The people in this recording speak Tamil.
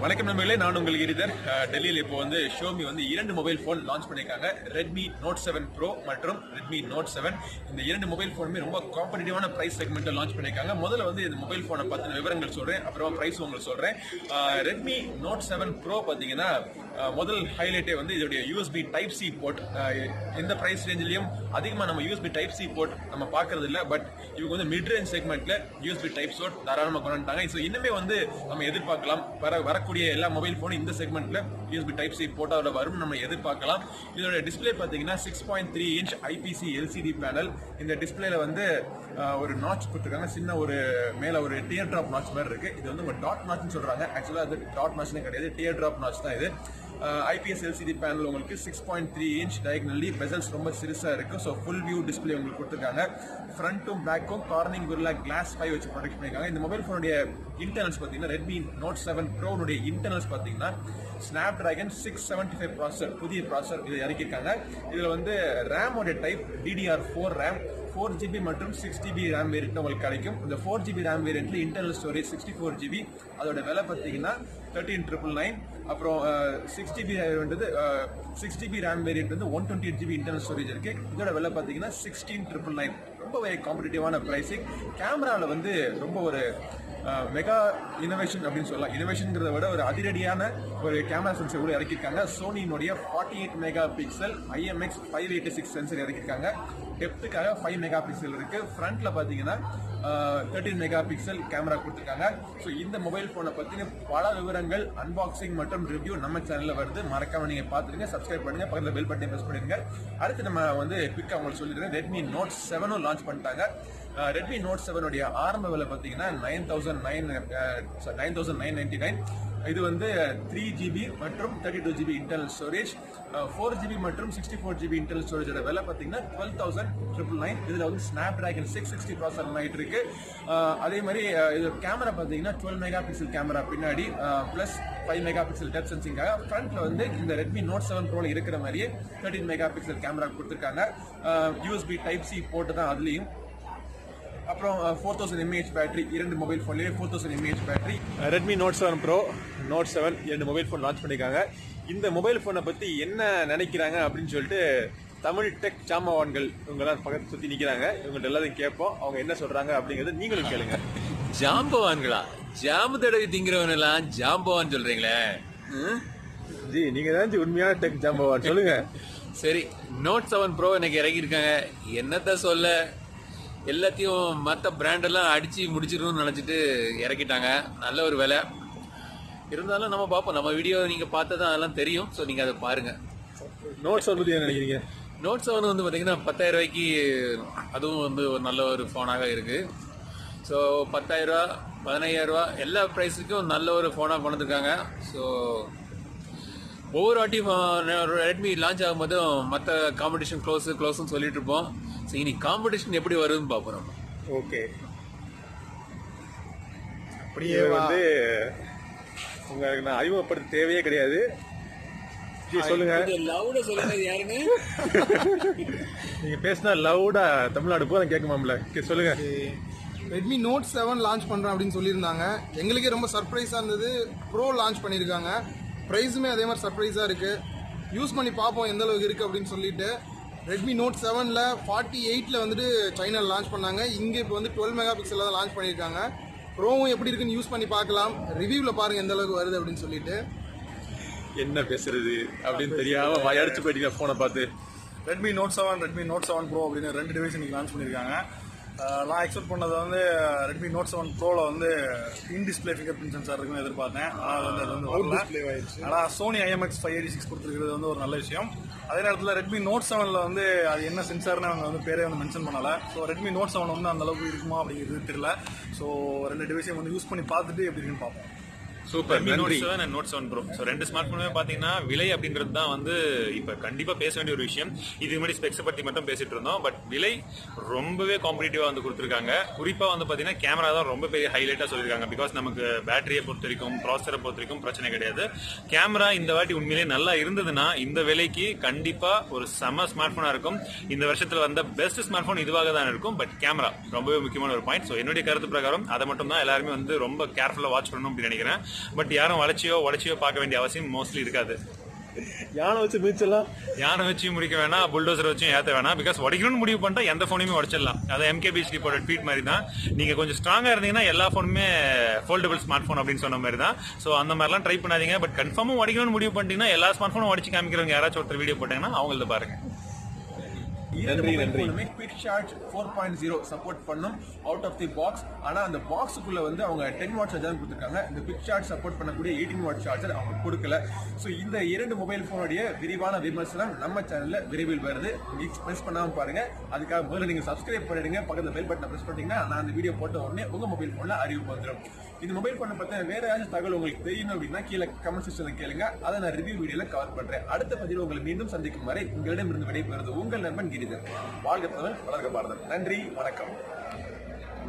வணக்கம் நண்பர்களே, நான் உங்கள் கிரிதர். டெல்லியில் இப்போ வந்து ஷோமி வந்து 2 மொபைல் ஃபோன் லான்ச் பண்ணியிருக்காங்க. ரெட்மி நோட் 7 ப்ரோ மற்றும் ரெட்மி நோட் 7. இந்த 2 மொபைல் ஃபோனுமே ரொம்ப காம்படிட்டிவான ப்ரைஸ் செக்மெண்ட்டில் லான்ச் பண்ணியிருக்காங்க. முதல்ல வந்து இந்த மொபைல் ஃபோனை பற்றின விவரங்கள் சொல்கிறேன், அப்புறம் ப்ரைஸ் உங்களுக்கு சொல்கிறேன். ரெட்மி நோட் 7 ப்ரோ பார்த்தீங்கன்னா முதல் ஹைலைட்டே வந்து இதோடைய யூஎஸ்பி டைப் சி போர்ட். எந்த ப்ரைஸ் ரேஞ்சிலையும் அதிகமாக நம்ம யூஎஸ்பி டைப் சி போர்ட் நம்ம பார்க்கறது இல்லை. பட் இவங்க வந்து மிட் ரேஞ்ச் செக்மெண்ட்டில் யூஎஸ்பி டைப் போர்ட் தாராளமாக கொண்டு வந்துட்டாங்க. ஸோ இன்னுமே வந்து நம்ம எதிர்பார்க்கலாம், வரக்கூடிய எல்லா மொபைல் ஃபோனும் இந்த செக்மெண்ட்ல யூஎஸ்பி டைப் சி போர்ட்டோட வரும் நம்ம எதிர்பார்க்கலாம். இதோட டிஸ்பிளே பார்த்தீங்கன்னா 6.3 இன்ச் ஐபிசி எல்சிடி பேனல். இந்த டிஸ்பிளேல வந்து ஒரு நாட்ச் கொடுத்துருக்காங்க, சின்ன ஒரு மேல ஒரு டியர் டிராப் நாட்ச் மாதிரி இருக்கு. இது வந்து ஒரு டாட் நாட்ச்னு சொல்றாங்க. ஆக்சுவலா அது டாட் நாட்ச்னு கிடையாது, டியர் டிராப் நாட்ச் தான் இது. ஐபிஎஸ் எல்சிடி பேனல் உங்களுக்கு 6.3 இன்ச் டயகனலி, பெசல்ஸ் ரொம்ப சிறுசா இருக்கு. ஸோ ஃபுல் வியூ டிஸ்பிளே உங்களுக்கு கொடுத்துருக்காங்க. ஃப்ரண்ட்டும் பேக்கும் கார்னிங் குரில்லா கிளாஸ் 5 வச்சு ப்ரொடெக்ட் பண்ணிருக்காங்க. இந்த மொபைல் ஃபோனுடைய இன்டர்னல்ஸ் பார்த்தீங்கன்னா ரெட்மி நோட் 7 ப்ரோனுடைய இன்டர்னல்ஸ் பார்த்தீங்கன்னா ஸ்னாப்டிராகன் 675 ப்ராசஸர், புதிய ப்ராசஸர் இதை இறக்கியிருக்காங்க. இதில் வந்து ரேமோட டைப் DDR4 ரேம், 4GB மற்றும் 6GB ரேம் வேரியன்ட் உங்களுக்கு கிடைக்கும். இந்த 4GB RAM வேரியன்ட்ல internal storage 64GB. அதோட விலை பார்த்தீங்கன்னா 13,999. அப்புறம் 6GB ரேம் வேரியன்ட் வந்து 128GB இன்டர்னல் ஸ்டோரேஜ் இருக்கு. இதோட விலை பார்த்தீங்கன்னா 16,999. ரொம்பவே காம்படிட்டிவான பிரைசிங். கேமராவில் வந்து ரொம்ப ஒரு மெகா இனோவேஷன் அப்படின்னு சொல்லலாம். இனோவேஷன்ங்கிறத விட ஒரு அதிரடியான ஒரு கேமரா சென்சர் கூட இறக்கியிருக்காங்க. சோனியினுடைய 48 மெகா பிக்சல் IMX 586 சென்சர் இறக்கியிருக்காங்க. டெப்த்துக்காக 5 மெகா பிக்சல் இருக்கு. ஃப்ரண்ட்ல பார்த்தீங்கன்னா 13 மெகா பிக்சல் கேமரா கொடுத்துருக்காங்க. ஸோ இந்த மொபைல் ஃபோனை பற்றின பல விவரங்கள், அன்பாக்சிங் மற்றும் ரிவ்யூ நம்ம சேனலில் வருது. மறக்காம நீங்க பார்த்துருங்க, சப்ஸ்கிரைப் பண்ணுங்க, பக்கத்தில் பெல் பட்டனை பிரஸ் பண்ணிடுங்க. அடுத்து நம்ம வந்து குவிக்காக உங்களுக்கு சொல்லிடுறேன், ரெட்மி நோட் 7 லான்ச் பண்ணிட்டாங்க. ரெட்மி நோட் 7 உடைய ஆரம்ப விலை பார்த்தீங்கன்னா 9,999. இது வந்து 3GB மற்றும் 32GB இன்டர்னல் ஸ்டோரேஜ், 4GB மற்றும் 64GB இன்டர்னல் ஸ்டோரேஜோட விலை பார்த்தீங்கன்னா 12,999. இதில் வந்து ஸ்னாப்டிராகன் 660 ப்ராசஸர் ஆகிட்டு இருக்கு. அதே மாதிரி இது கேமரா பார்த்தீங்கன்னா 12 மெகா பிக்சல் கேமரா பின்னாடி, பிளஸ் 5 மெகா பிக்சல் டெப்த் சென்சிங்காக. ஃப்ரண்ட்ல வந்து இந்த ரெட்மி நோட் 7 ப்ரோல இருக்கிற மாதிரியே 13 மெகா பிக்சல் கேமரா கொடுத்துருக்காங்க. யூஎஸ்பி டைப் சி போட்டு தான் அதுலேயும். அப்புறம் 4000 mAh பேட்டரி, 2 மொபைல் ஃபோன்லேயே 4000 mAh battery. Redmi note 7 pro, note 7 2 mobile phone launch பண்ணியிருக்காங்க. இந்த மொபைல் ஃபோனை பற்றி என்ன நினைக்கிறாங்க அப்படின்னு சொல்லிட்டு தமிழ் டெக் ஜாம்பவான்கள் இவங்கெல்லாம் பக்கத்து சுற்றி நிற்கிறாங்க. இவங்கள்ட்ட எல்லாத்தையும் கேட்போம், அவங்க என்ன சொல்கிறாங்க அப்படிங்கிறது நீங்களும் கேளுங்க. ஜாம்பவான்களா? ஜாம்பு தடவை திங்கிறவன் எல்லாம் ஜாம்பவான் சொல்றீங்களே? ஜி, நீங்க தான் உண்மையான டெக் ஜாம்பவான், சொல்லுங்க. சரி, நோட் 7 ப்ரோ எனக்கு இறங்கியிருக்காங்க. என்னத்த சொல்ல, எல்லாத்தையும் மற்ற பிராண்டெல்லாம் அடித்து முடிச்சிடணும்னு நினச்சிட்டு இறக்கிட்டாங்க. நல்ல ஒரு விலை இருந்தாலும் நம்ம பார்ப்போம். நம்ம வீடியோ நீங்கள் பார்த்தா தான் அதெல்லாம் தெரியும். ஸோ நீங்கள் அதை பாருங்கள். நோட் 7 பற்றி என்ன நினைக்கிறீங்க? நோட் 7 வந்து பார்த்தீங்கன்னா 10,000 ரூபாய்க்கு அதுவும் வந்து ஒரு நல்ல ஒரு ஃபோனாக இருக்குது. ஸோ 10,000 ரூபா, 15,000 ரூபா எல்லா ப்ரைஸுக்கும் நல்ல ஒரு ஃபோனாக கொண்டு வந்திருக்காங்க. ஸோ ஒவ்வொரு வாட்டியும் ரெட்மி லான்ச் ஆகும்போதும் மற்ற காம்படிஷன் க்ளோஸ்ன்னு சொல்லிட்டு இருப்போம். ஸோ இனி காம்படிஷன் எப்படி வருதுன்னு பார்ப்போம் நம்ம. ஓகே, அப்படியே வந்து உங்களுக்கு நான் அறிமுகப்படுத்த தேவையே கிடையாது. சொல்லுங்க, லவுடா சொல்லுங்க. யாருன்னு நீங்க பேசினா லவுடா தமிழ்நாடு பூரா கேட்குமாம்ல. சொல்லுங்க. ரெட்மி நோட் 7 லான்ச் பண்ணுறேன் அப்படின்னு சொல்லியிருந்தாங்க. எங்களுக்கே ரொம்ப சர்ப்ரைஸாக இருந்தது. ப்ரோ லான்ச் பண்ணியிருக்காங்க. ப்ரைஸுமே அதே மாதிரி சர்ப்ரைஸாக இருக்குது. யூஸ் பண்ணி பார்ப்போம் எந்த அளவுக்கு இருக்குது அப்படின்னு சொல்லிட்டு. ரெட்மி நோட் 7ல் 48ல் வந்துட்டு சைனாவில் லான்ச் பண்ணாங்க. இங்கே இப்போ வந்து 12 மெகா பிக்சலில் தான் லான்ச் பண்ணியிருக்காங்க. ப்ரோவும் எப்படி இருக்குன்னு யூஸ் பண்ணி பார்க்கலாம். ரிவ்யூவில் பாருங்கள் எந்த அளவுக்கு வருது அப்படின்னு சொல்லிட்டு. என்ன பேசுறது அப்படின்னு தெரியாமல் வாயடிச்சு போயிட்டீங்க ஃபோனை பார்த்து. Redmi note 7, Redmi note 7 pro அப்படின்னு 2 டிவைஸ் இன்னைக்கு லான்ச் பண்ணியிருக்காங்க. நான் எக்ஸ்பெக்ட் பண்ணது வந்து ரெட்மி நோட் 7 ப்ரோவில் வந்து in display finger print sensor இருக்குன்னு எதிர்பார்த்தேன். ஆனால் அது வந்து வரல. ஆனால் சோனி IMX 586 கொடுத்துருக்கிறது வந்து ஒரு நல்ல விஷயம். அதே நேரத்தில் ரெட்மி நோட் 7ல் வந்து அது என்ன சென்சார்னு அவங்க வந்து பேரே வந்து மென்ஷன் பண்ணலை. ஸோ ரெட்மி நோட் 7 வந்து அந்த அளவுக்கு இருக்குமா அப்படிங்கிறது தெரியல. ஸோ 2 டிவைஸையும் வந்து யூஸ் பண்ணி பார்த்துட்டு எப்படி இருக்குன்னு பார்ப்போம். Super. Note 7 and note 7 pro. So 2 smart ஃபோனுமே பார்த்தீங்கன்னா விலை அப்படின்றது தான் வந்து இப்போ கண்டிப்பாக பேச வேண்டிய ஒரு விஷயம். இதுக்கு முன்னாடி ஸ்பெக்ஸை பற்றி மட்டும் பேசிட்டு இருந்தோம். பட் விலை ரொம்பவே காம்படிட்டிவாக வந்து கொடுத்துருக்காங்க. குறிப்பாக வந்து பார்த்தீங்கன்னா கேமரா தான் ரொம்ப பெரிய ஹைலைட்டாக சொல்லியிருக்காங்க. பிகாஸ் நமக்கு பேட்டரியை பொறுத்த வரைக்கும், ப்ராசஸரை பொறுத்த வரைக்கும் பிரச்சனை கிடையாது. கேமரா இந்த வாட்டி உண்மையிலேயே நல்லா இருந்ததுன்னா இந்த விலைக்கு கண்டிப்பாக ஒரு செம ஸ்மார்ட் ஃபோனாக இருக்கும். இந்த வருஷத்தில் வந்த பெஸ்ட் ஸ்மார்ட் ஃபோன் இதுவாக தான் இருக்கும். பட் கேமரா ரொம்பவே முக்கியமான ஒரு பாயிண்ட். ஸோ என்னுடைய கருத்து பிரகாரம் அதை மட்டும் தான் எல்லாருமே வந்து ரொம்ப கேர்ஃபுல்லாக வாட்ச் பண்ணணும் அப்படின்னு நினைக்கிறேன். பட் யாரும் வளைச்சியோ பார்க்க வேண்டிய அவசியம் மோஸ்ட்லி இருக்காது. யானை வச்சு மீச்சலாம், யானை வச்சு முடிக்க வேணாம், புல்டோசர் வச்சும் ஏற்ற வேணாம். பிகாஸ் உடைக்கணும்னு முடிவு பண்ணிட்டா எந்த ஃபோனையுமே உடச்சிடலாம். அது MKBHD போட்ட ட்வீட் மாதிரி தான். நீங்க கொஞ்சம் ஸ்ட்ராங்கா இருந்தீங்கன்னா எல்லா ஃபோனுமே ஃபோல்டபிள் ஸ்மார்ட் ஃபோன் அப்படின்னு சொன்ன மாதிரி தான். ஸோ அந்த மாதிரிலாம் ட்ரை பண்ணாதீங்க. பட் கன்ஃபார்மும் உடைக்கணும்னு முடிவு பண்ணிட்டீங்கன்னா எல்லா ஸ்மார்ட் ஃபோனும் உடச்சு காமிக்கிறவங்க யாராச்சும் ஒருத்தர் வீடியோ போட்டாங்கன்னா அவங்கள பாருங்க. இரண்டு மொபைல் ஃபோனுமே குவிக் சார்ஜ் 4.0 சப்போர்ட் பண்ணும் அவுட் ஆஃப் தி பாக்ஸ். ஆனா அந்த பாக்ஸுக்குள்ள வந்து அவங்க 10 வாட் சார்ஜர் கொடுத்துருக்காங்க. இந்த குவிக் சார்ஜ் சப்போர்ட் பண்ணக்கூடிய 18 வாட் சார்ஜர் அவங்க கொடுக்கல. ஸோ இந்த இரண்டு மொபைல் ஃபோனுடைய விரிவான விமர்சனம் நம்ம சேனல்ல விரைவில் வருது. மிஸ் பண்ணாம பாருங்க. அதுக்காக முதல்ல நீங்க சப்ஸ்கிரைப் பண்ணிடுங்க. பக்கத்துல பெல் பட்டனை பிரஸ் பண்ணிட்டீங்கன்னா நான் அந்த வீடியோ போட்ட உடனே உங்க மொபைல் போன்ல அறிவிப்பு வந்துடும். இந்த மொபைல் போனை பத்தின வேற ஏதாச்சும் தகவல் உங்களுக்கு தெரியணும் அப்படின்னா கீழே கமெண்ட் செக்ஷன்ல கேளுங்க. அதை நான் ரிவ்யூ வீடியோல கவர் பண்றேன். அடுத்த பதிவில் உங்களை மீண்டும் சந்திக்கும் வரை உங்களிடமிருந்து விடைபெறுவது உங்கள் நண்பன் கிரிதர். வாழ்க தமிழ், வளர்க பாரதம். நன்றி, வணக்கம்.